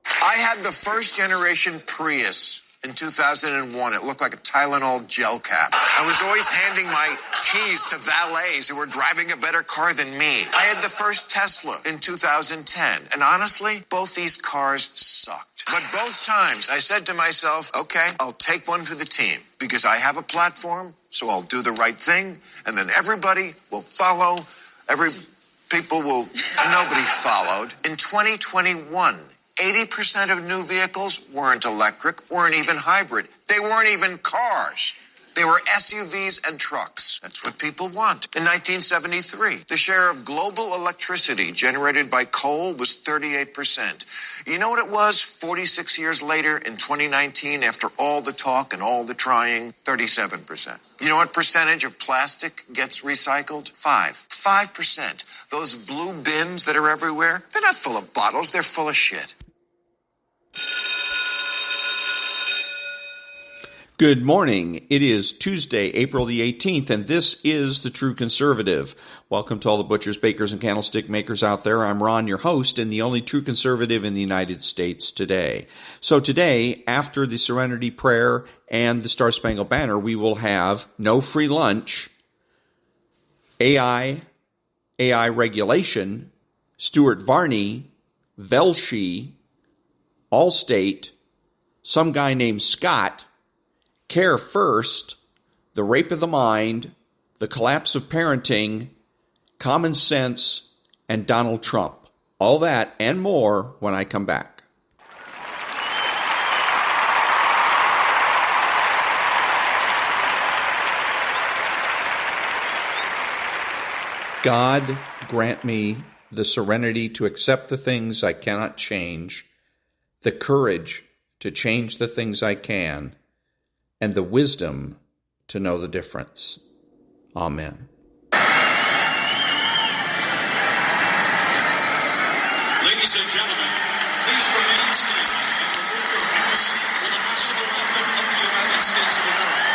I had the first generation Prius in 2001. It looked like a Tylenol gel cap. I was always handing my keys to valets who were driving a better car than me. I had the first Tesla in 2010. And honestly, both these cars sucked. But both times I said to myself, okay, I'll take one for the team because I have a platform, so I'll do the right thing. And then everybody will follow. Nobody followed. In 2021, 80% of new vehicles weren't electric, weren't even hybrid. They weren't even cars. They were SUVs and trucks. That's what people want. In 1973, the share of global electricity generated by coal was 38%. You know what it was 46 years later in 2019, after all the talk and all the trying? 37%. You know what percentage of plastic gets recycled? 5%. Those blue bins that are everywhere, they're not full of bottles, they're full of shit. Good morning. It is Tuesday, April the 18th, and this is The True Conservative. Welcome to all the butchers, bakers, and candlestick makers out there. I'm Ron, your host, and the only true conservative in the United States today. So today, after the Serenity Prayer and the Star Spangled Banner, we will have no free lunch, AI regulation, Stuart Varney, Velshi, Allstate, some guy named Scott, Care First, the rape of the mind, the collapse of parenting, common sense, and Donald Trump. All that and more when I come back. God grant me the serenity to accept the things I cannot change, the courage to change the things I can, and the wisdom to know the difference. Amen. Ladies and gentlemen, please remain standing and remove your hats for the national anthem of the United States of America.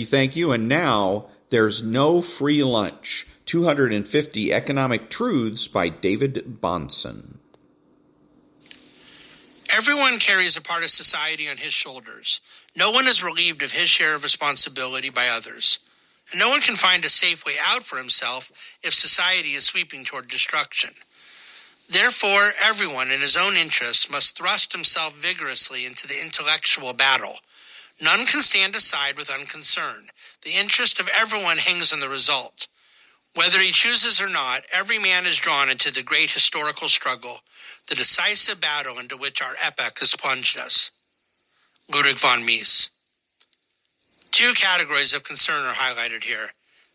Thank you. And now, there's no free lunch. 250 Economic Truths by David-Bahnsen. Everyone carries a part of society on his shoulders. No one is relieved of his share of responsibility by others. And no one can find a safe way out for himself if society is sweeping toward destruction. Therefore, everyone in his own interests must thrust himself vigorously into the intellectual battle. None can stand aside with unconcern. The interest of everyone hangs on the result. Whether he chooses or not, every man is drawn into the great historical struggle, the decisive battle into which our epoch has plunged us. Ludwig von Mises. Two categories of concern are highlighted here: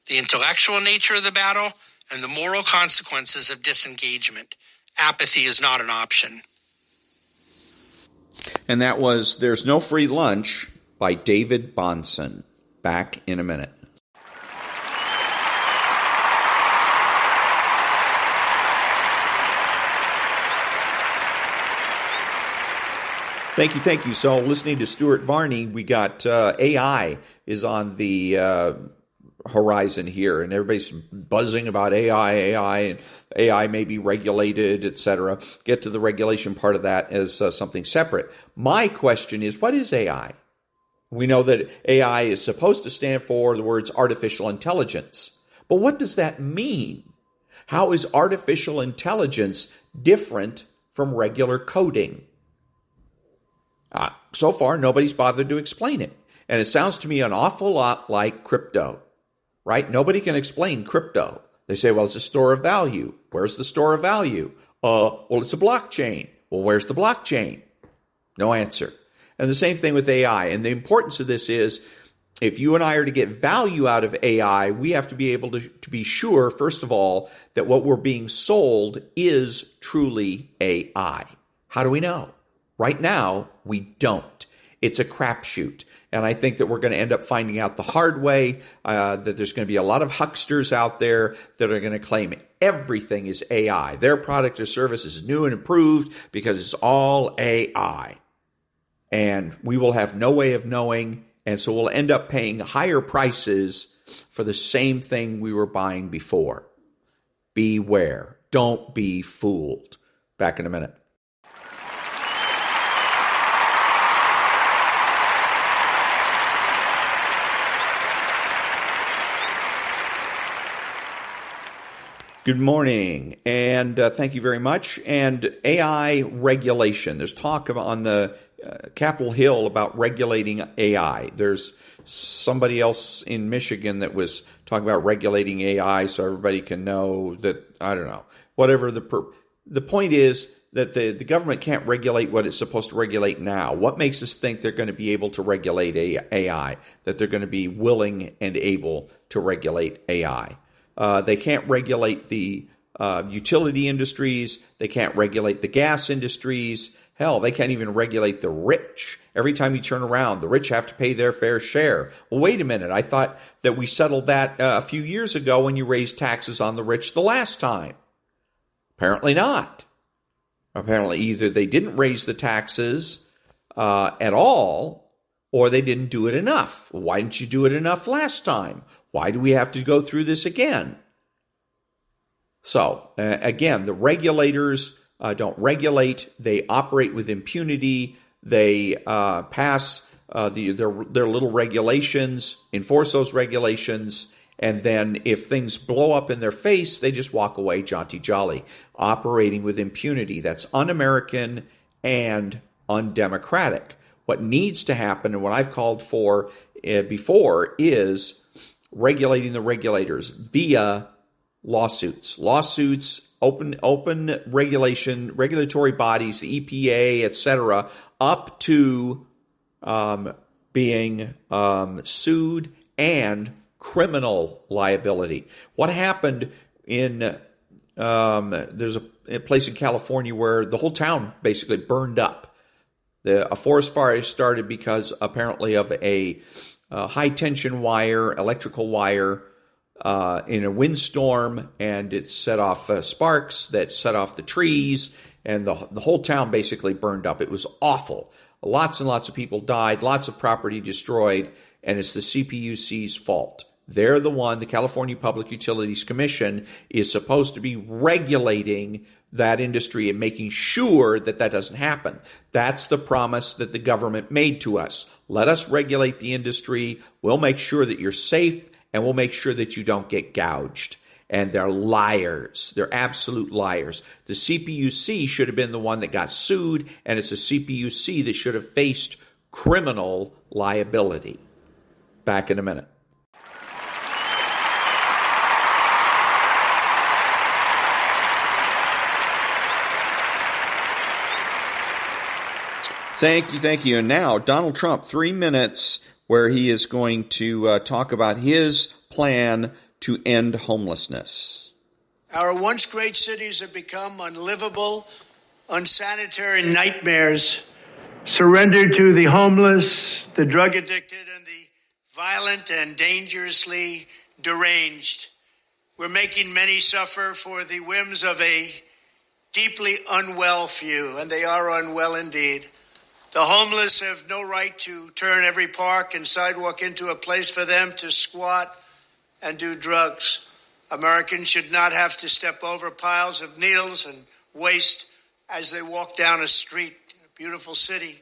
the intellectual nature of the battle and the moral consequences of disengagement. Apathy is not an option. And that was There's No Free Lunch by David-Bahnsen. Back in a minute. Thank you. So listening to Stuart Varney, we got AI is on the horizon here, and everybody's buzzing about AI, and AI may be regulated, etc. Get to the regulation part of that as something separate. My question is, what is AI? We know that AI is supposed to stand for the words artificial intelligence. But what does that mean? How is artificial intelligence different from regular coding? So far, nobody's bothered to explain it. And it sounds to me an awful lot like crypto, right? Nobody can explain crypto. They say, well, it's a store of value. Where's the store of value? Well, it's a blockchain. Well, where's the blockchain? No answer. And the same thing with AI. And the importance of this is, if you and I are to get value out of AI, we have to be able to be sure, first of all, that what we're being sold is truly AI. How do we know? Right now, we don't. It's a crapshoot. And I think that we're going to end up finding out the hard way, that there's going to be a lot of hucksters out there that are going to claim everything is AI. Their product or service is new and improved because it's all AI. And we will have no way of knowing, and so we'll end up paying higher prices for the same thing we were buying before. Beware. Don't be fooled. Back in a minute. Good morning, and thank you very much. And AI regulation. There's talk on the Capitol Hill about regulating AI. There's somebody else in Michigan that was talking about regulating AI so everybody can know that, I don't know, whatever the point is that the government can't regulate what it's supposed to regulate now. What makes us think they're going to be able to regulate AI, that they're going to be willing and able to regulate AI? They can't regulate the utility industries. They can't regulate the gas industries. Hell, they can't even regulate the rich. Every time you turn around, the rich have to pay their fair share. Well, wait a minute. I thought that we settled that a few years ago when you raised taxes on the rich the last time. Apparently not. Apparently either they didn't raise the taxes at all, or they didn't do it enough. Why didn't you do it enough last time? Why do we have to go through this again? So, again, the regulators don't regulate. They operate with impunity. They pass their little regulations, enforce those regulations, and then if things blow up in their face, they just walk away jaunty jolly, operating with impunity. That's un-American and undemocratic. What needs to happen, and what I've called for before, is regulating the regulators via lawsuits, open regulation, regulatory bodies, the EPA, etc., up to being sued and criminal liability. What happened in there's a place in California where the whole town basically burned up. A forest fire started because apparently of a high tension wire, electrical wire, in a windstorm, and it set off sparks that set off the trees, and the whole town basically burned up. It was awful. Lots and lots of people died, lots of property destroyed, and it's the CPUC's fault. They're the one, the California Public Utilities Commission is supposed to be regulating that industry and making sure that that doesn't happen. That's the promise that the government made to us. Let us regulate the industry. We'll make sure that you're safe, and we'll make sure that you don't get gouged. And they're liars. They're absolute liars. The CPUC should have been the one that got sued, and it's the CPUC that should have faced criminal liability. Back in a minute. Thank you. And now, Donald Trump, 3 minutes, where he is going to talk about his plan to end homelessness. Our once great cities have become unlivable, unsanitary nightmares, surrendered to the homeless, the drug addicted, and the violent and dangerously deranged. We're making many suffer for the whims of a deeply unwell few, and they are unwell indeed. The homeless have no right to turn every park and sidewalk into a place for them to squat and do drugs. Americans should not have to step over piles of needles and waste as they walk down a street in a beautiful city,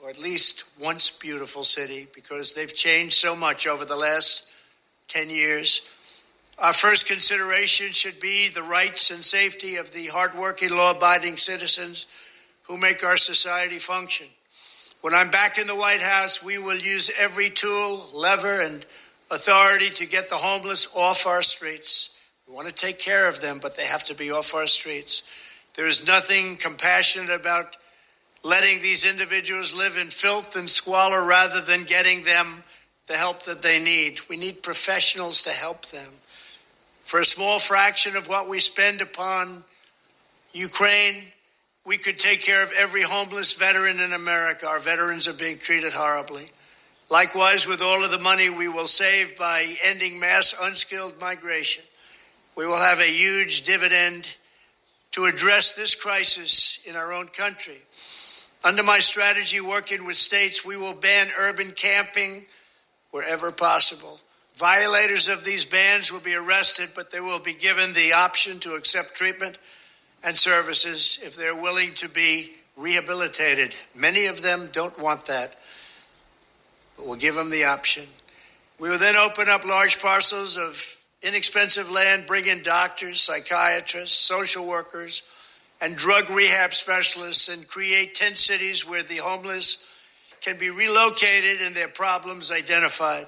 or at least once beautiful city, because they've changed so much over the last 10 years. Our first consideration should be the rights and safety of the hardworking, law-abiding citizens who make our society function. When I'm back in the White House, we will use every tool, lever, and authority to get the homeless off our streets. We want to take care of them, but they have to be off our streets. There is nothing compassionate about letting these individuals live in filth and squalor rather than getting them the help that they need. We need professionals to help them. For a small fraction of what we spend upon Ukraine, we could take care of every homeless veteran in America. Our veterans are being treated horribly. Likewise, with all of the money we will save by ending mass unskilled migration, we will have a huge dividend to address this crisis in our own country. Under my strategy, working with states, we will ban urban camping wherever possible. Violators of these bans will be arrested, but they will be given the option to accept treatment and services if they're willing to be rehabilitated. Many of them don't want that, but we'll give them the option. We will then open up large parcels of inexpensive land, bring in doctors, psychiatrists, social workers, and drug rehab specialists, and create 10 cities where the homeless can be relocated and their problems identified.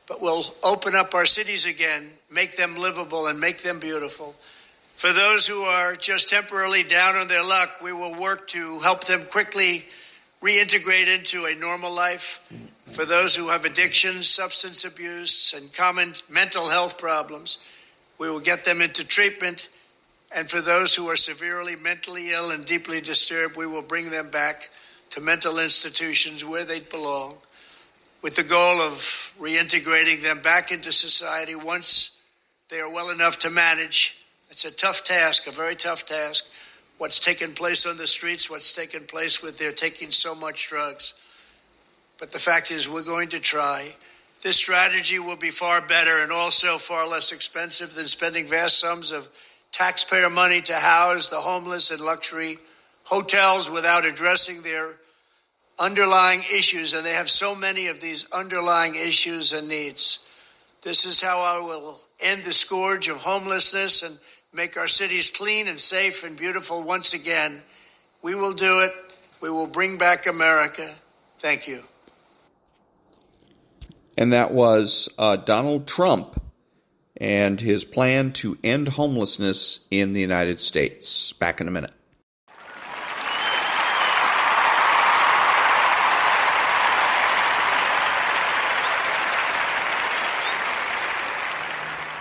But we'll open up our cities again, make them livable and make them beautiful. For those who are just temporarily down on their luck, we will work to help them quickly reintegrate into a normal life. For those who have addictions, substance abuse, and common mental health problems, we will get them into treatment. And for those who are severely mentally ill and deeply disturbed, we will bring them back to mental institutions where they belong, with the goal of reintegrating them back into society once they are well enough to manage. It's a tough task, a very tough task, what's taken place on the streets, what's taken place with their taking so much drugs. But the fact is, we're going to try. This strategy will be far better and also far less expensive than spending vast sums of taxpayer money to house the homeless in luxury hotels without addressing their underlying issues, and they have so many of these underlying issues and needs. This is how I will end the scourge of homelessness and make our cities clean and safe and beautiful once again. We will do it. We will bring back America. Thank you. And that was Donald Trump and his plan to end homelessness in the United States. Back in a minute.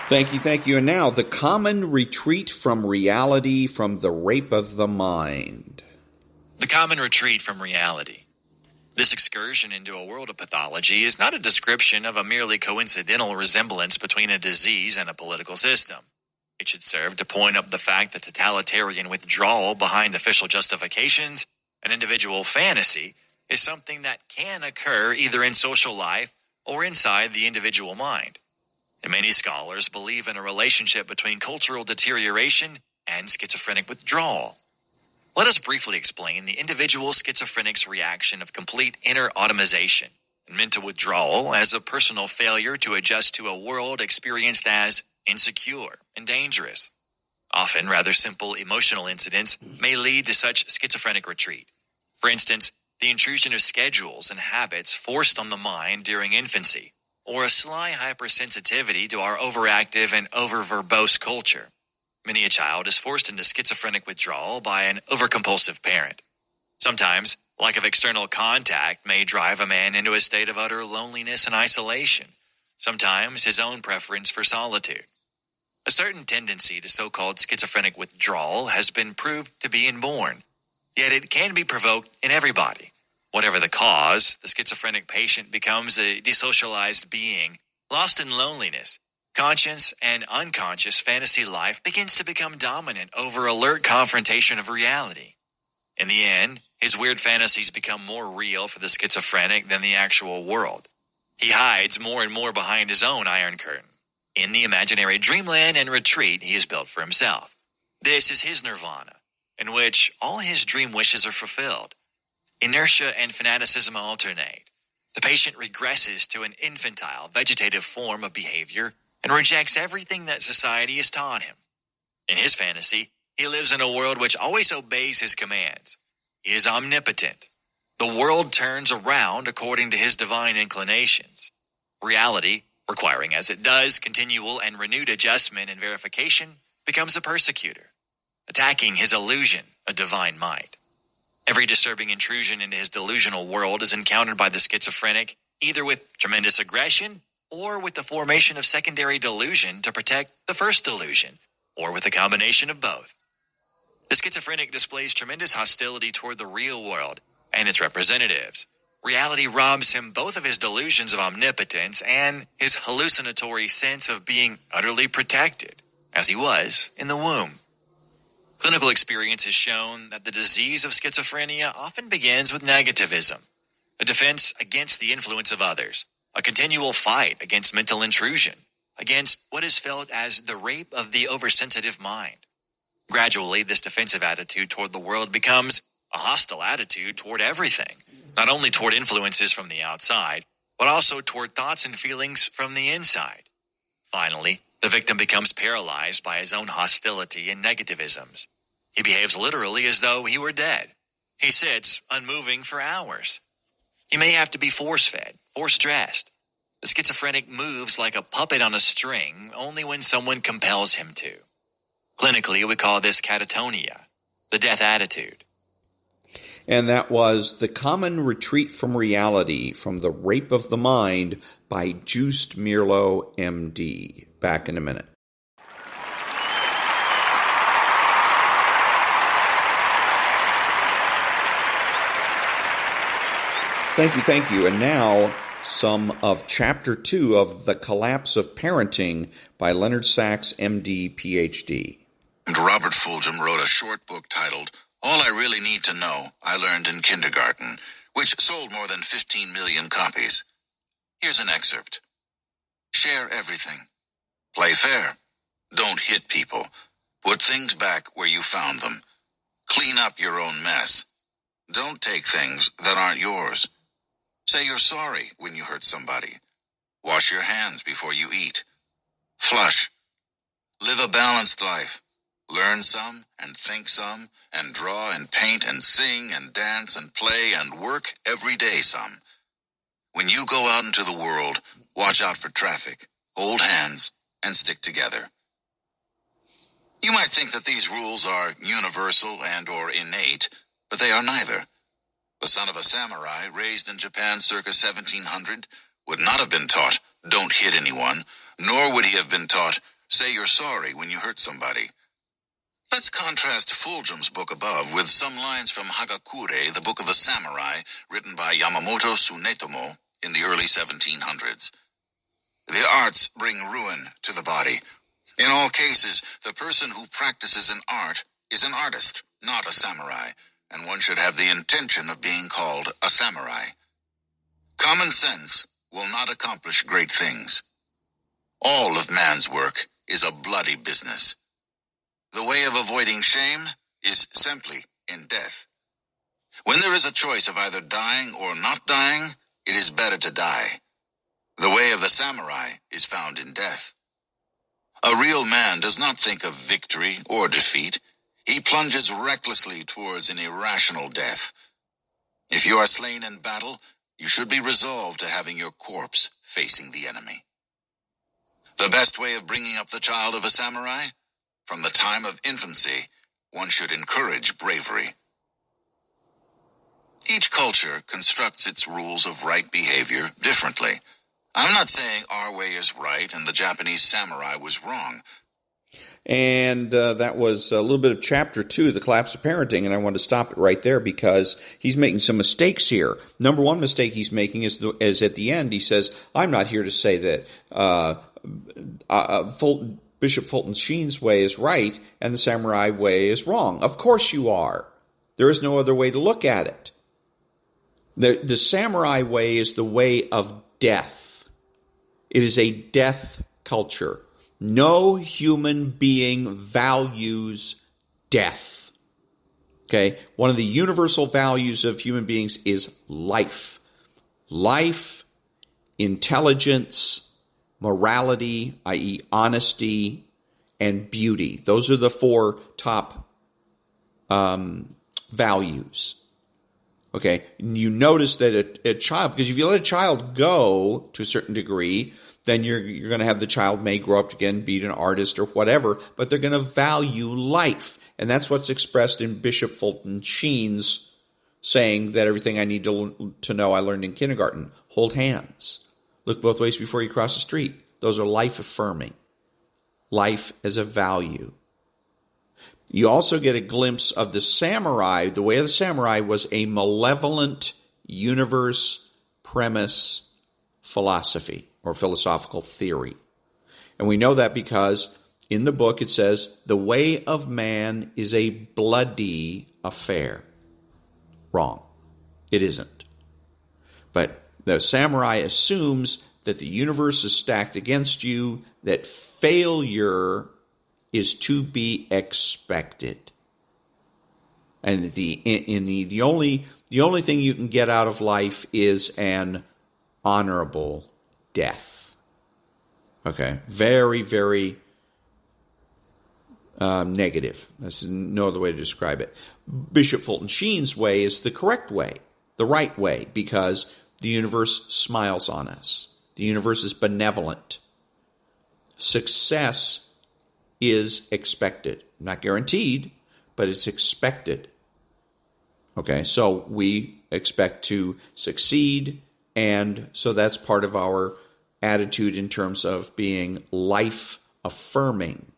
Thank you. And now, the common retreat from reality from the rape of the mind. The common retreat from reality. This excursion into a world of pathology is not a description of a merely coincidental resemblance between a disease and a political system. It should serve to point up the fact that totalitarian withdrawal behind official justifications and individual fantasy is something that can occur either in social life or inside the individual mind. And many scholars believe in a relationship between cultural deterioration and schizophrenic withdrawal. Let us briefly explain the individual schizophrenic's reaction of complete inner automation and mental withdrawal as a personal failure to adjust to a world experienced as insecure and dangerous. Often, rather simple emotional incidents may lead to such schizophrenic retreat. For instance, the intrusion of schedules and habits forced on the mind during infancy, or a sly hypersensitivity to our overactive and oververbose culture. Many a child is forced into schizophrenic withdrawal by an overcompulsive parent. Sometimes, lack of external contact may drive a man into a state of utter loneliness and isolation. Sometimes his own preference for solitude. A certain tendency to so-called schizophrenic withdrawal has been proved to be inborn, yet it can be provoked in everybody. Whatever the cause, the schizophrenic patient becomes a desocialized being, lost in loneliness. Conscious and unconscious fantasy life begins to become dominant over alert confrontation of reality. In the end, his weird fantasies become more real for the schizophrenic than the actual world. He hides more and more behind his own iron curtain, in the imaginary dreamland and retreat he has built for himself. This is his nirvana, in which all his dream wishes are fulfilled. Inertia and fanaticism alternate. The patient regresses to an infantile, vegetative form of behavior and rejects everything that society has taught him. In his fantasy, he lives in a world which always obeys his commands. He is omnipotent. The world turns around according to his divine inclinations. Reality, requiring as it does continual and renewed adjustment and verification, becomes a persecutor, attacking his illusion of divine might. Every disturbing intrusion into his delusional world is encountered by the schizophrenic either with tremendous aggression or with the formation of secondary delusion to protect the first delusion, or with a combination of both. The schizophrenic displays tremendous hostility toward the real world and its representatives. Reality robs him both of his delusions of omnipotence and his hallucinatory sense of being utterly protected, as he was in the womb. Clinical experience has shown that the disease of schizophrenia often begins with negativism, a defense against the influence of others, a continual fight against mental intrusion, against what is felt as the rape of the oversensitive mind. Gradually, this defensive attitude toward the world becomes a hostile attitude toward everything, not only toward influences from the outside, but also toward thoughts and feelings from the inside. Finally, the victim becomes paralyzed by his own hostility and negativisms. He behaves literally as though he were dead. He sits unmoving for hours. He may have to be force-fed, force-dressed. The schizophrenic moves like a puppet on a string only when someone compels him to. Clinically, we call this catatonia, the death attitude. And that was The Common Retreat from Reality, from The Rape of the Mind by Joost Meerlo, M.D. Back in a minute. Thank you. And now, some of Chapter 2 of The Collapse of Parenting by Leonard Sachs, M.D., Ph.D. And Robert Fulghum wrote a short book titled All I Really Need to Know I Learned in Kindergarten, which sold more than 15 million copies. Here's an excerpt. Share everything. Play fair. Don't hit people. Put things back where you found them. Clean up your own mess. Don't take things that aren't yours. Say you're sorry when you hurt somebody. Wash your hands before you eat. Flush. Live a balanced life. Learn some and think some and draw and paint and sing and dance and play and work every day some. When you go out into the world, watch out for traffic, hold hands, and stick together. You might think that these rules are universal and or innate, but they are neither. The son of a samurai raised in Japan circa 1700 would not have been taught, don't hit anyone, nor would he have been taught, say you're sorry when you hurt somebody. Let's contrast Fulghum's book above with some lines from Hagakure, the Book of the Samurai, written by Yamamoto Tsunetomo in the early 1700s. The arts bring ruin to the body. In all cases, the person who practices an art is an artist, not a samurai, and one should have the intention of being called a samurai. Common sense will not accomplish great things. All of man's work is a bloody business. The way of avoiding shame is simply in death. When there is a choice of either dying or not dying, it is better to die. The way of the samurai is found in death. A real man does not think of victory or defeat. He plunges recklessly towards an irrational death. If you are slain in battle, you should be resolved to having your corpse facing the enemy. The best way of bringing up the child of a samurai? From the time of infancy, one should encourage bravery. Each culture constructs its rules of right behavior differently. I'm not saying our way is right and the Japanese samurai was wrong. And that was a little bit of Chapter 2, The Collapse of Parenting, and I wanted to stop it right there because he's making some mistakes here. Number one mistake he's making is at the end, he says, I'm not here to say that Bishop Fulton Sheen's way is right and the samurai way is wrong. Of course you are. There is no other way to look at it. The samurai way is the way of death. It is a death culture. No human being values death. Okay? One of the universal values of human beings is life. Life, intelligence, morality, i.e. honesty, and beauty. Those are the four top values. Okay, and you notice that a child, because if you let a child go to a certain degree, then you're going to have the child may grow up again, be an artist or whatever, but they're going to value life. And that's what's expressed in Bishop Fulton Sheen's saying that everything I need to know I learned in kindergarten. Hold hands. Look both ways before you cross the street. Those are life-affirming. Life as a value. You also get a glimpse of the samurai. The way of the samurai was a malevolent universe premise philosophy or philosophical theory. And we know that because in the book it says, the way of man is a bloody affair. Wrong. It isn't. But the samurai assumes that the universe is stacked against you, that failure is to be expected. And the only thing you can get out of life is an honorable death. Okay, very, very negative. There's no other way to describe it. Bishop Fulton Sheen's way is the correct way, the right way, because the universe smiles on us. The universe is benevolent. Success is expected. Not guaranteed, but it's expected. Okay, so we expect to succeed, and so that's part of our attitude in terms of being life-affirming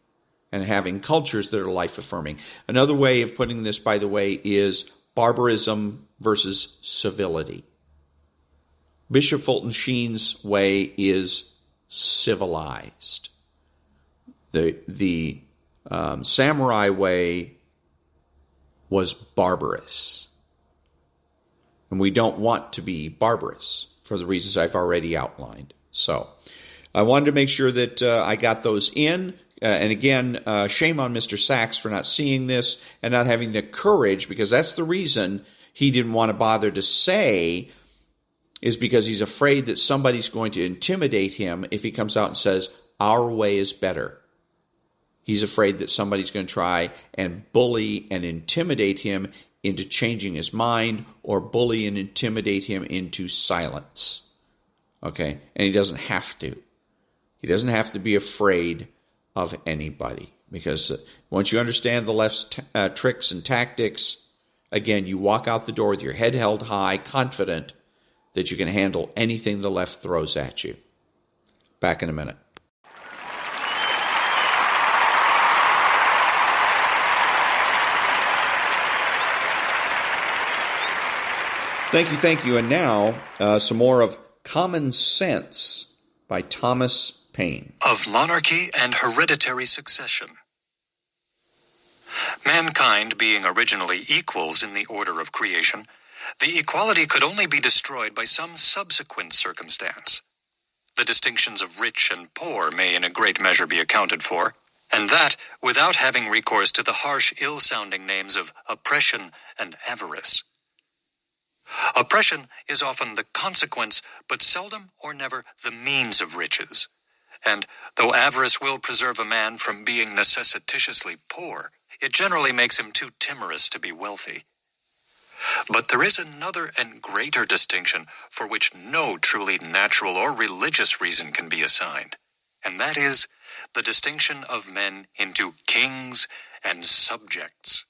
and having cultures that are life-affirming. Another way of putting this, by the way, is barbarism versus civility. Bishop Fulton Sheen's way is civilized. The samurai way was barbarous. And we don't want to be barbarous for the reasons I've already outlined. So I wanted to make sure that I got those in. And again, shame on Mr. Sachs for not seeing this and not having the courage, because that's the reason he didn't want to bother to say, is because he's afraid that somebody's going to intimidate him if he comes out and says, our way is better. He's afraid that somebody's going to try and bully and intimidate him into changing his mind, or bully and intimidate him into silence. Okay? And he doesn't have to. He doesn't have to be afraid of anybody. Because once you understand the left's tricks and tactics, again, you walk out the door with your head held high, confident that you can handle anything the left throws at you. Back in a minute. Thank you. And now, some more of Common Sense by Thomas Paine. Of Monarchy and Hereditary Succession. Mankind being originally equals in the order of creation, the equality could only be destroyed by some subsequent circumstance. The distinctions of rich and poor may in a great measure be accounted for, and that without having recourse to the harsh, ill-sounding names of oppression and avarice. Oppression is often the consequence, but seldom or never the means of riches. And though avarice will preserve a man from being necessititiously poor, it generally makes him too timorous to be wealthy. But there is another and greater distinction for which no truly natural or religious reason can be assigned, and that is the distinction of men into kings and subjects.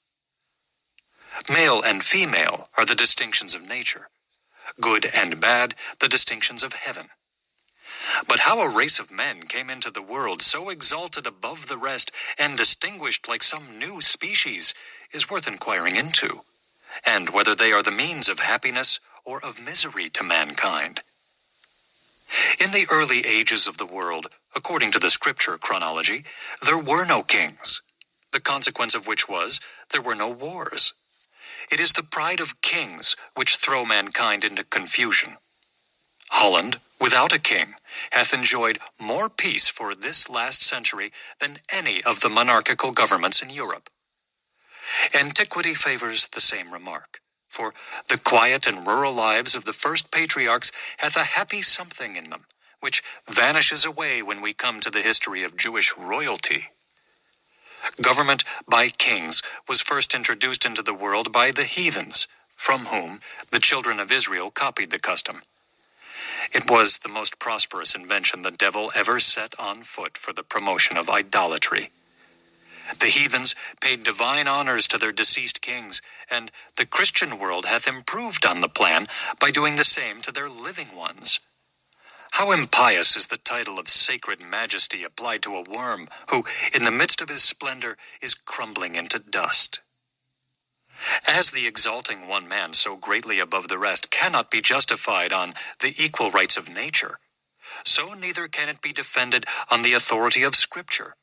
Male and female are the distinctions of nature, good and bad the distinctions of heaven. But how a race of men came into the world so exalted above the rest and distinguished like some new species is worth inquiring into, and whether they are the means of happiness or of misery to mankind. In the early ages of the world, according to the scripture chronology, there were no kings, the consequence of which was there were no wars. It is the pride of kings which throw mankind into confusion. Holland, without a king, hath enjoyed more peace for this last century than any of the monarchical governments in Europe. Antiquity favors the same remark, for the quiet and rural lives of the first patriarchs hath a happy something in them, which vanishes away when we come to the history of Jewish royalty. Government by kings was first introduced into the world by the heathens, from whom the children of Israel copied the custom. It was the most prosperous invention the devil ever set on foot for the promotion of idolatry. The heathens paid divine honors to their deceased kings, and the Christian world hath improved on the plan by doing the same to their living ones. How impious is the title of sacred majesty applied to a worm who, in the midst of his splendor, is crumbling into dust. As the exalting one man so greatly above the rest cannot be justified on the equal rights of nature, so neither can it be defended on the authority of Scripture.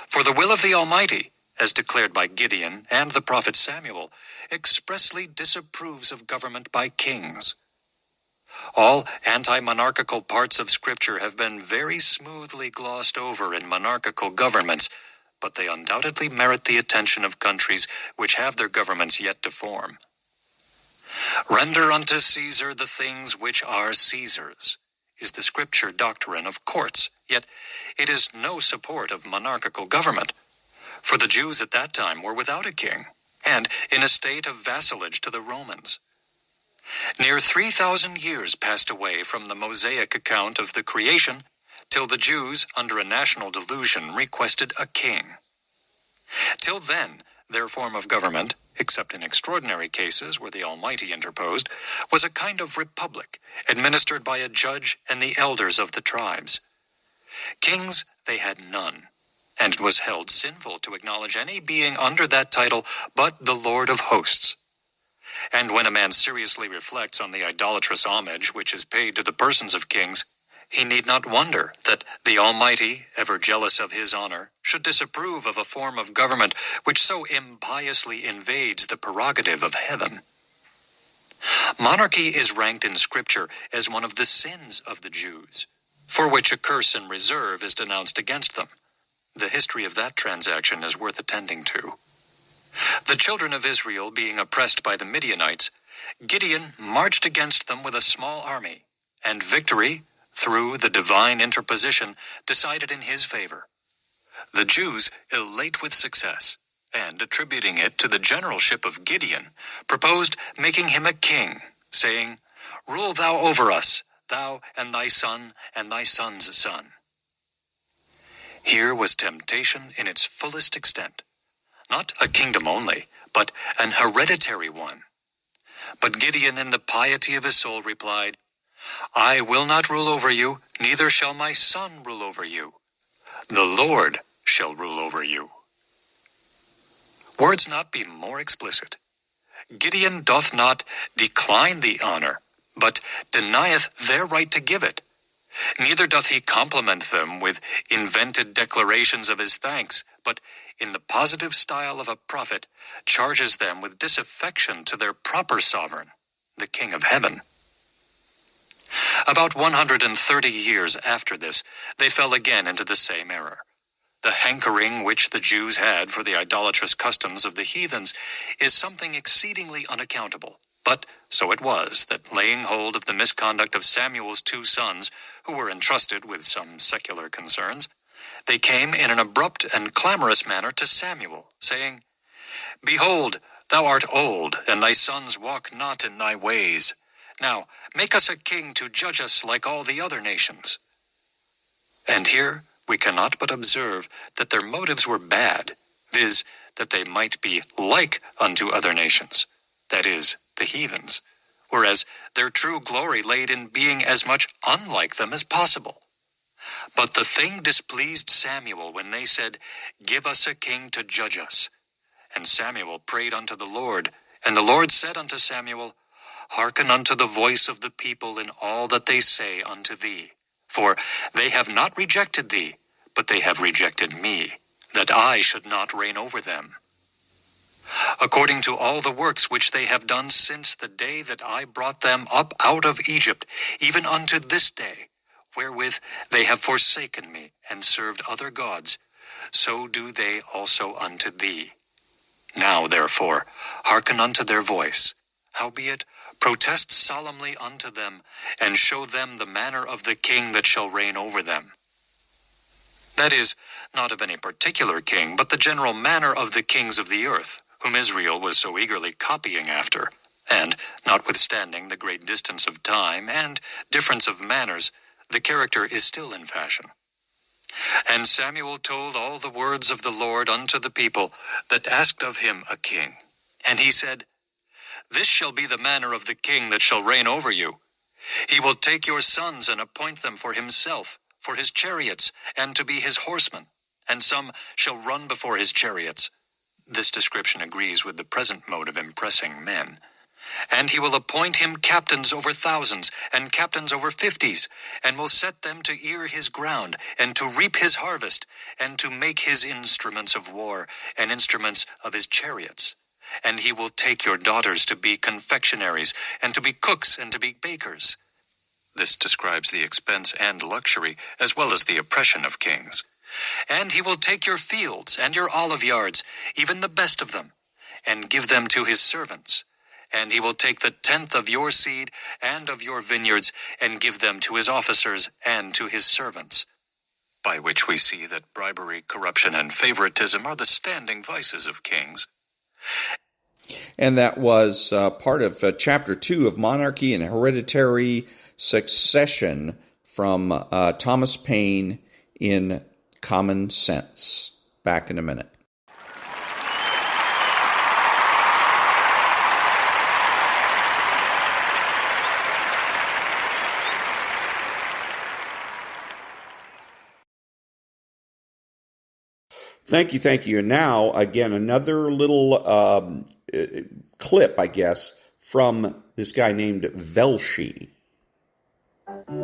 For the will of the Almighty, as declared by Gideon and the prophet Samuel, expressly disapproves of government by kings. All anti-monarchical parts of Scripture have been very smoothly glossed over in monarchical governments, but they undoubtedly merit the attention of countries which have their governments yet to form. Render unto Caesar the things which are Caesar's, is the Scripture doctrine of courts, yet it is no support of monarchical government, for the Jews at that time were without a king, and in a state of vassalage to the Romans. Near 3,000 years passed away from the Mosaic account of the creation, till the Jews, under a national delusion, requested a king. Till then, their form of government, except in extraordinary cases where the Almighty interposed, was a kind of republic, administered by a judge and the elders of the tribes. Kings they had none, and it was held sinful to acknowledge any being under that title but the Lord of hosts. And when a man seriously reflects on the idolatrous homage which is paid to the persons of kings, he need not wonder that the Almighty, ever jealous of his honor, should disapprove of a form of government which so impiously invades the prerogative of heaven. Monarchy is ranked in Scripture as one of the sins of the Jews, for which a curse and reserve is denounced against them. The history of that transaction is worth attending to. The children of Israel being oppressed by the Midianites, Gideon marched against them with a small army, and victory, through the divine interposition, decided in his favor. The Jews, elate with success, and attributing it to the generalship of Gideon, proposed making him a king, saying, "Rule thou over us, thou and thy son and thy son's son." Here was temptation in its fullest extent. Not a kingdom only, but an hereditary one. But Gideon, in the piety of his soul, replied, "I will not rule over you, neither shall my son rule over you. The Lord shall rule over you." Words not be more explicit. Gideon doth not decline the honor, but denieth their right to give it. Neither doth he compliment them with invented declarations of his thanks, but in the positive style of a prophet, charges them with disaffection to their proper sovereign, the King of Heaven. About 130 years after this, they fell again into the same error. The hankering which the Jews had for the idolatrous customs of the heathens is something exceedingly unaccountable. But so it was that, laying hold of the misconduct of Samuel's 2 sons, who were entrusted with some secular concerns, they came in an abrupt and clamorous manner to Samuel, saying, "Behold, thou art old, and thy sons walk not in thy ways. Now make us a king to judge us like all the other nations." And here we cannot but observe that their motives were bad, viz., that they might be like unto other nations, that is, the heathens, whereas their true glory laid in being as much unlike them as possible. But the thing displeased Samuel when they said, "Give us a king to judge us." And Samuel prayed unto the Lord, and the Lord said unto Samuel, "Hearken unto the voice of the people in all that they say unto thee. For they have not rejected thee, but they have rejected me, that I should not reign over them." according to all the works which they have done since the day that I brought them up out of Egypt, even unto this day, wherewith they have forsaken me, and served other gods, so do they also unto thee. Now, therefore, hearken unto their voice. Howbeit, protest solemnly unto them, and show them the manner of the king that shall reign over them. That is, not of any particular king, but the general manner of the kings of the earth, whom Israel was so eagerly copying after, and, notwithstanding the great distance of time and difference of manners, the character is still in fashion. And Samuel told all the words of the Lord unto the people that asked of him a king. And he said, This shall be the manner of the king that shall reign over you. He will take your sons and appoint them for himself, for his chariots, and to be his horsemen, and some shall run before his chariots. This description agrees with the present mode of impressing men. And he will appoint him captains over thousands, and captains over 50s, and will set them to ear his ground, and to reap his harvest, and to make his instruments of war, and instruments of his chariots. And he will take your daughters to be confectionaries, and to be cooks, and to be bakers. This describes the expense and luxury, as well as the oppression of kings. And he will take your fields and your olive yards, even the best of them, and give them to his servants. And he will take the 10th of your seed and of your vineyards, and give them to his officers and to his servants. By which we see that bribery, corruption, and favoritism are the standing vices of kings. And that was part of Chapter 2 of Monarchy and Hereditary Succession from Thomas Paine in Common Sense. Back in a minute. Thank you. And now, again, another little clip, I guess, from this guy named Velshi.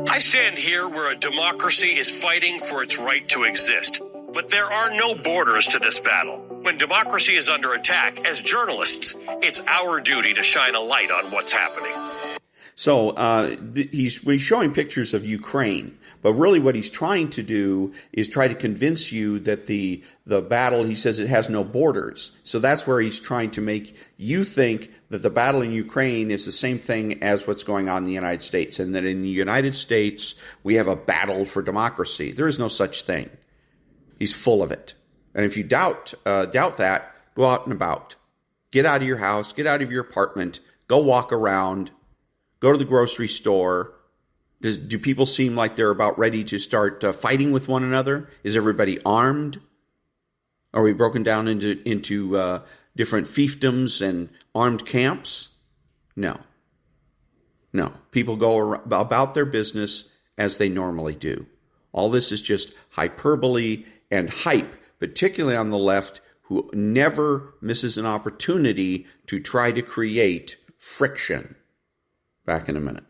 I stand here where a democracy is fighting for its right to exist. But there are no borders to this battle. When democracy is under attack, as journalists, it's our duty to shine a light on what's happening. So he's showing pictures of Ukraine, but really what he's trying to do is try to convince you that the battle, he says it has no borders. So that's where he's trying to make you think that the battle in Ukraine is the same thing as what's going on in the United States, and that in the United States we have a battle for democracy. There is no such thing. He's full of it. And if you doubt that, go out and about. Get out of your house, get out of your apartment, go walk around. Go to the grocery store. Do people seem like they're about ready to start fighting with one another? Is everybody armed? Are we broken down into different fiefdoms and armed camps? No. People go about their business as they normally do. All this is just hyperbole and hype, particularly on the left, who never misses an opportunity to try to create friction. Back in a minute.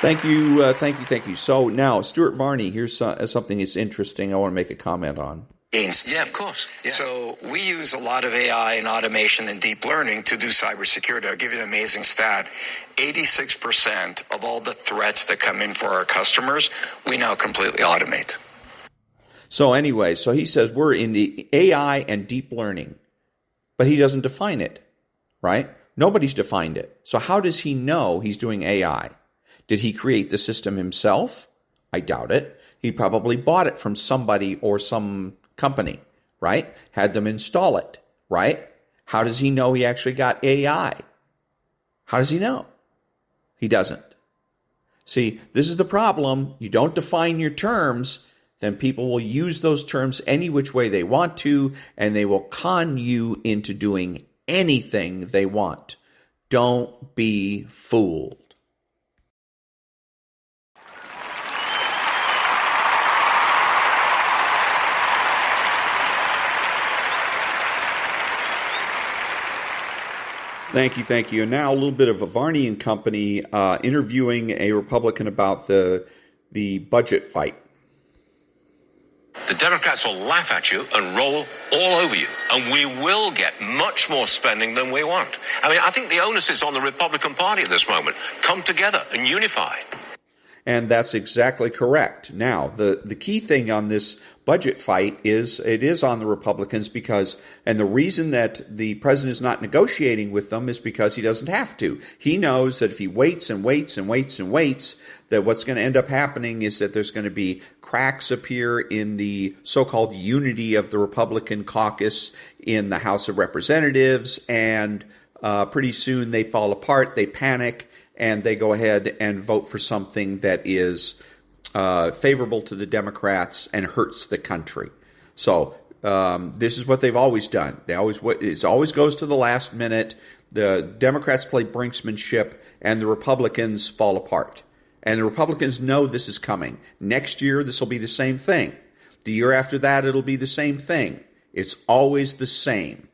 Thank you. So now, Stuart Varney, here's something that's interesting I want to make a comment on. Yeah, of course. Yes. So we use a lot of AI and automation and deep learning to do cybersecurity. I'll give you an amazing stat. 86% of all the threats that come in for our customers, we now completely automate. So anyway, so he says we're in the AI and deep learning, but he doesn't define it, right? Nobody's defined it. So how does he know he's doing AI? Did he create the system himself? I doubt it. He probably bought it from somebody or some company, right? Had them install it, right? How does he know he actually got AI? How does he know? He doesn't. See, this is the problem. You don't define your terms, then people will use those terms any which way they want to, and they will con you into doing anything they want. Don't be fooled. Thank you. And now a little bit of a Varney and Company interviewing a Republican about the budget fight. The Democrats will laugh at you and roll all over you, and we will get much more spending than we want. I mean, I think the onus is on the Republican Party at this moment. Come together and unify. And that's exactly correct. Now, the key thing on this budget fight is it is on the Republicans and the reason that the president is not negotiating with them is because he doesn't have to. He knows that if he waits and waits and waits and waits, that what's going to end up happening is that there's going to be cracks appear in the so-called unity of the Republican caucus in the House of Representatives, and pretty soon they fall apart, they panic, and they go ahead and vote for something that is favorable to the Democrats and hurts the country. So this is what they've always done. It always goes to the last minute. The Democrats play brinksmanship, and the Republicans fall apart. And the Republicans know this is coming. Next year, this will be the same thing. The year after that, it'll be the same thing. It's always the same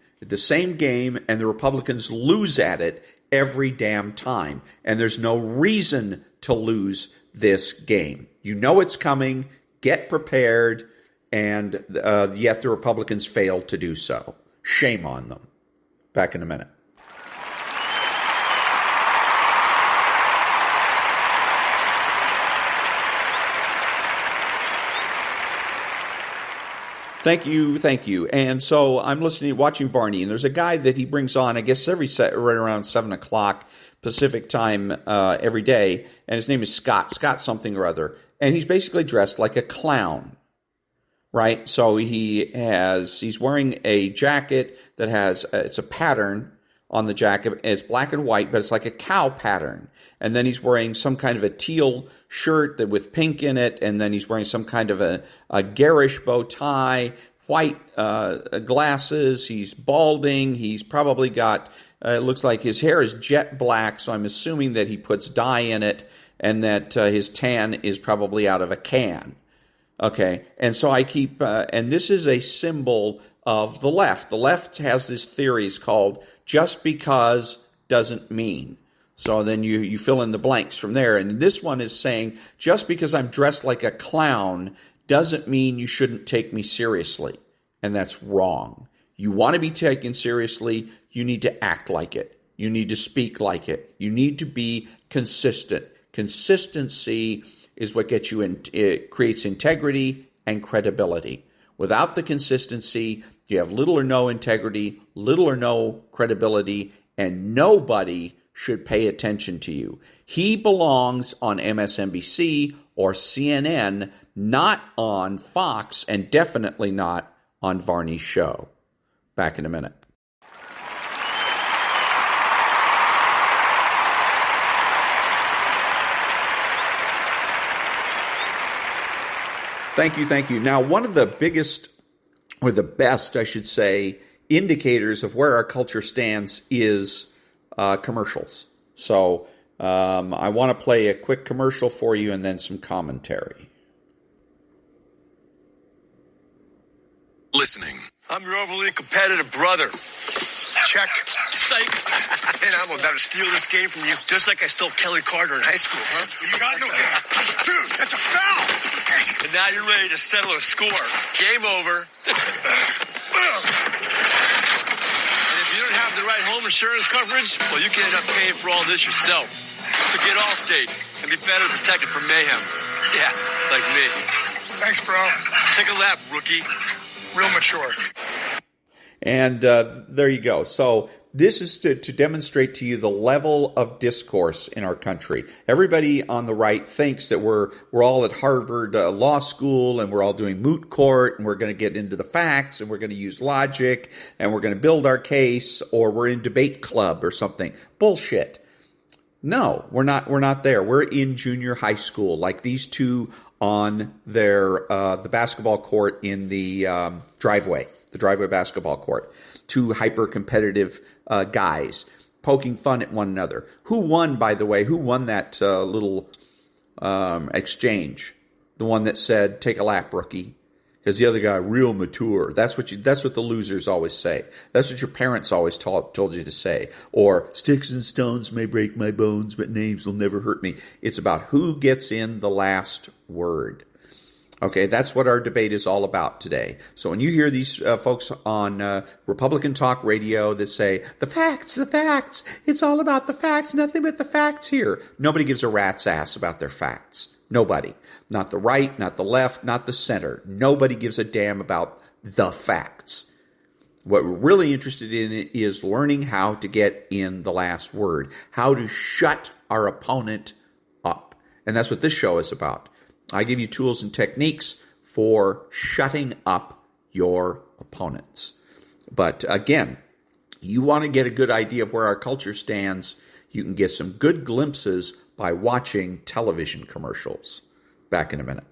game, and the Republicans lose at it every damn time. And there's no reason to lose this game. You know it's coming, get prepared, and yet the Republicans fail to do so. Shame on them. Back in a minute. Thank you. And so I'm watching Varney, and there's a guy that he brings on, I guess right around 7 o'clock Pacific time every day, and his name is Scott something or other, and he's basically dressed like a clown, right? So he's wearing a jacket that has it's a pattern on the jacket. It's black and white, but it's like a cow pattern. And then he's wearing some kind of a teal shirt with pink in it, and then he's wearing some kind of a garish bow tie, white glasses. He's balding. He's probably got, it looks like his hair is jet black, so I'm assuming that he puts dye in it, and that his tan is probably out of a can. Okay, and so I keep, and this is a symbol of the left. The left has this theories called just because doesn't mean. So then you fill in the blanks from there. And this one is saying, just because I'm dressed like a clown doesn't mean you shouldn't take me seriously. And that's wrong. You want to be taken seriously, you need to act like it. You need to speak like it. You need to be consistent. Consistency is what gets you in. It creates integrity and credibility. Without the consistency, you have little or no integrity, little or no credibility, and nobody should pay attention to you. He belongs on MSNBC or CNN, not on Fox, and definitely not on Varney's show. Back in a minute. Thank you. Now, one of the biggest, or the best, I should say, indicators of where our culture stands is commercials. So I want to play a quick commercial for you and then some commentary. Listening. I'm your overly competitive brother. Check. Psych. And I'm about to steal this game from you, just like I stole Kelly Carter in high school, huh? You got no game. Dude, that's a foul. And now you're ready to settle a score. Game over. And if you don't have the right home insurance coverage, well, you can end up paying for all this yourself. So get Allstate and be better protected from mayhem. Yeah, like me. Thanks, bro. Take a lap, rookie. Real mature. And there you go. So this is to demonstrate to you the level of discourse in our country. Everybody on the right thinks that we're all at Harvard Law School, and we're all doing moot court, and we're going to get into the facts, and we're going to use logic, and we're going to build our case, or we're in debate club or something. Bullshit. No, we're not. We're not there. We're in junior high school, like these two on their the basketball court in the driveway basketball court. Two hyper-competitive guys poking fun at one another. Who won, by the way? Who won that little exchange? The one that said, take a lap, rookie. because the other guy real mature. That's what the losers always say. That's what your parents always told you to say. Or sticks and stones may break my bones, but names will never hurt me. It's about who gets in the last word. Okay, that's what our debate is all about today. So when you hear these folks on Republican talk radio that say, the facts, it's all about the facts, nothing but the facts here. Nobody gives a rat's ass about their facts. Nobody. Not the right, not the left, not the center. Nobody gives a damn about the facts. What we're really interested in is learning how to get in the last word, how to shut our opponent up. And that's what this show is about. I give you tools and techniques for shutting up your opponents. But again, you want to get a good idea of where our culture stands, you can get some good glimpses by watching television commercials. Back in a minute.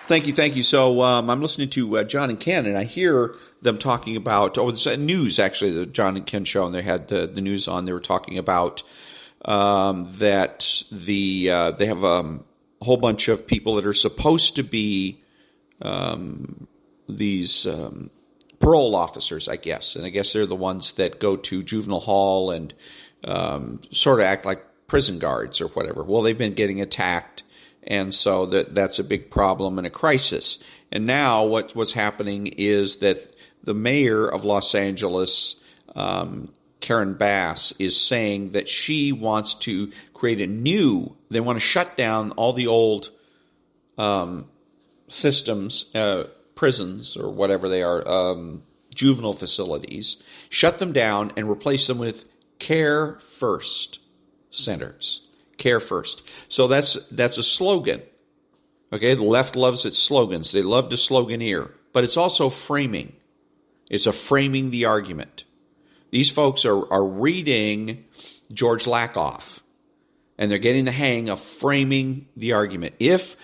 Thank you. So I'm listening to John and Ken, and I hear them talking about, this news, actually, the John and Ken show, and they had the news on. They were talking about that they have a whole bunch of people that are supposed to be these parole officers, I guess. And I guess they're the ones that go to juvenile hall and sort of act like prison guards or whatever. Well, they've been getting attacked. And so that's a big problem and a crisis. And now what's happening is that the mayor of Los Angeles, Karen Bass, is saying that she wants to create they want to shut down all the old systems, prisons or whatever they are, juvenile facilities, shut them down and replace them with Care First centers. Care First. So that's a slogan. Okay, the left loves its slogans. They love to sloganeer. But it's also framing. It's a framing the argument. These folks are reading George Lakoff, and they're getting the hang of framing the argument. If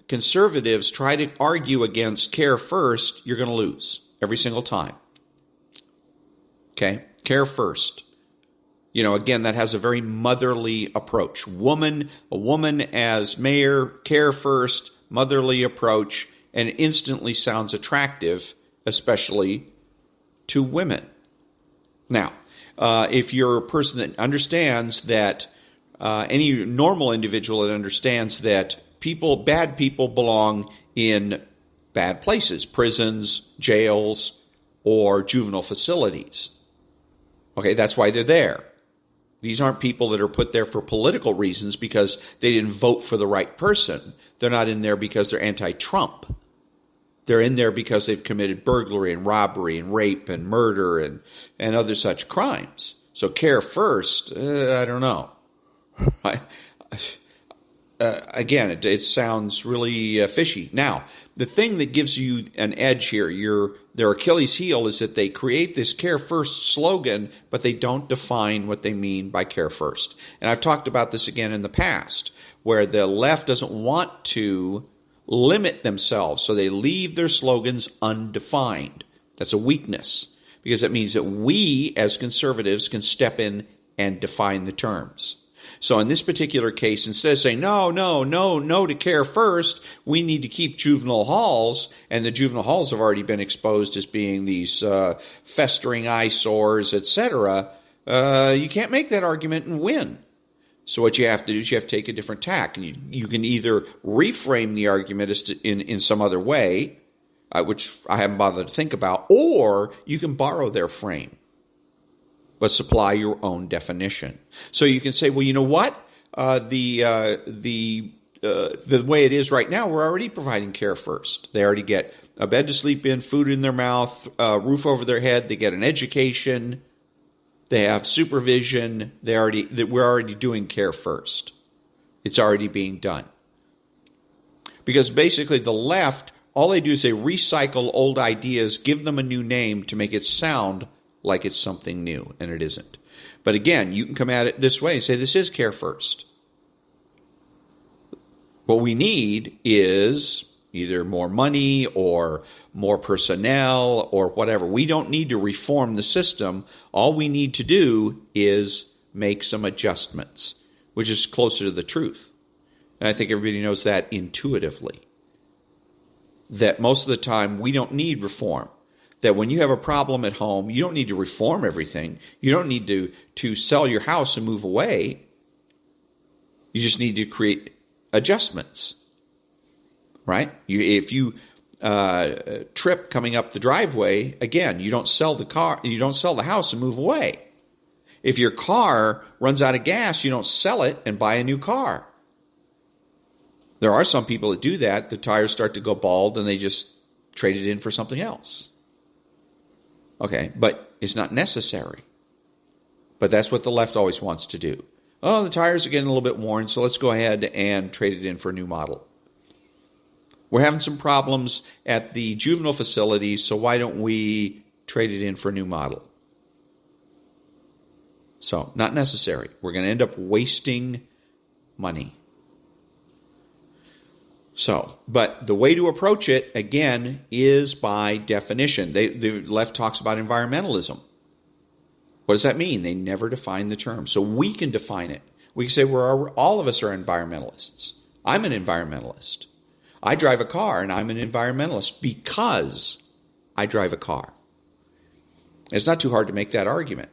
conservatives try to argue against Care First, you're going to lose every single time. Okay? Care First. Again, that has a very motherly approach. A woman as mayor, Care First, motherly approach, and it instantly sounds attractive, especially to women. Now, if you're a person that understands that, any normal individual that understands that bad people belong in bad places, prisons, jails, or juvenile facilities. Okay, that's why they're there. These aren't people that are put there for political reasons because they didn't vote for the right person. They're not in there because they're anti-Trump. They're in there because they've committed burglary and robbery and rape and murder and other such crimes. So Care First, I don't know. Again, it sounds really fishy. Now, the thing that gives you an edge here, their Achilles heel, is that they create this Care First slogan, but they don't define what they mean by Care First. And I've talked about this again in the past, where the left doesn't want to limit themselves, so they leave their slogans undefined. That's a weakness, because that means that we, as conservatives, can step in and define the terms. So in this particular case, instead of saying, no to Care First, we need to keep juvenile halls, and the juvenile halls have already been exposed as being these festering eyesores, etc., you can't make that argument and win. So what you have to do is you have to take a different tack. And you can either reframe the argument as in some other way, which I haven't bothered to think about, or you can borrow their frame, but supply your own definition. So you can say, well, you know what? The way it is right now, we're already providing Care First. They already get a bed to sleep in, food in their mouth, roof over their head. They get an education. They have supervision. We're already doing Care First. It's already being done. Because basically the left, all they do is they recycle old ideas, give them a new name to make it sound like it's something new, and it isn't. But again, you can come at it this way and say, this is Care First. What we need is either more money or more personnel or whatever. We don't need to reform the system. All we need to do is make some adjustments, which is closer to the truth. And I think everybody knows that intuitively. That most of the time we don't need reform. That when you have a problem at home, you don't need to reform everything. You don't need to sell your house and move away. You just need to create adjustments. Right? If you trip coming up the driveway, again, you don't sell the house and move away. If your car runs out of gas, you don't sell it and buy a new car. There are some people that do that. The tires start to go bald and they just trade it in for something else. Okay, but it's not necessary. But that's what the left always wants to do. Oh, the tires are getting a little bit worn, so let's go ahead and trade it in for a new model. We're having some problems at the juvenile facility, so why don't we trade it in for a new model? So, not necessary. We're going to end up wasting money. So, but the way to approach it, again, is by definition. The left talks about environmentalism. What does that mean? They never define the term. So we can define it. We can say all of us are environmentalists. I'm an environmentalist. I drive a car and I'm an environmentalist because I drive a car. It's not too hard to make that argument.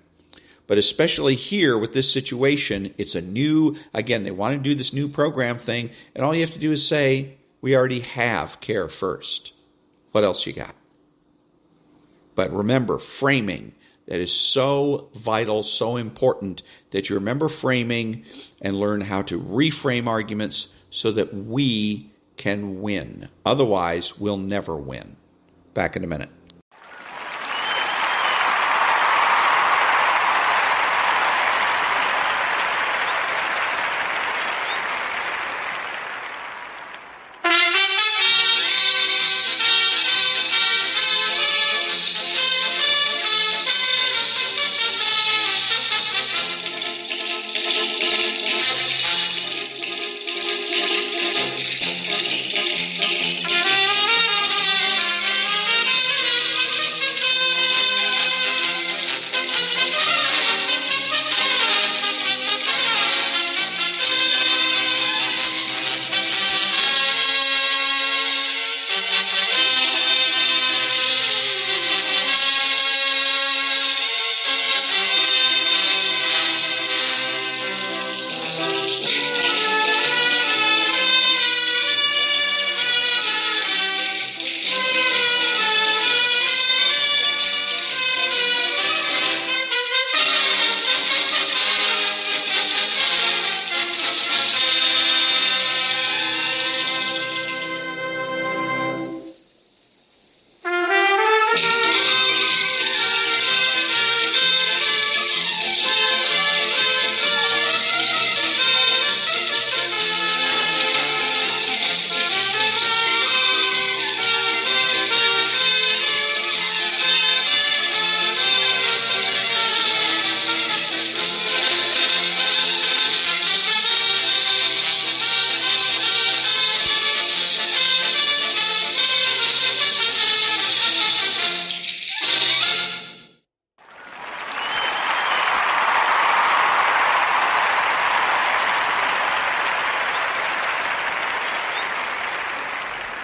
But especially here with this situation, it's again, they want to do this new program thing, and all you have to do is say, we already have Care First. What else you got? But remember, framing, that is so vital, so important that you remember framing and learn how to reframe arguments so that we can win. Otherwise, we'll never win. Back in a minute.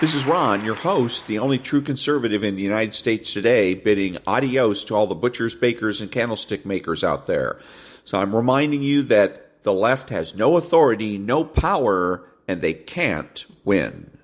This is Ron, your host, the only true conservative in the United States today, bidding adios to all the butchers, bakers, and candlestick makers out there. So I'm reminding you that the left has no authority, no power, and they can't win.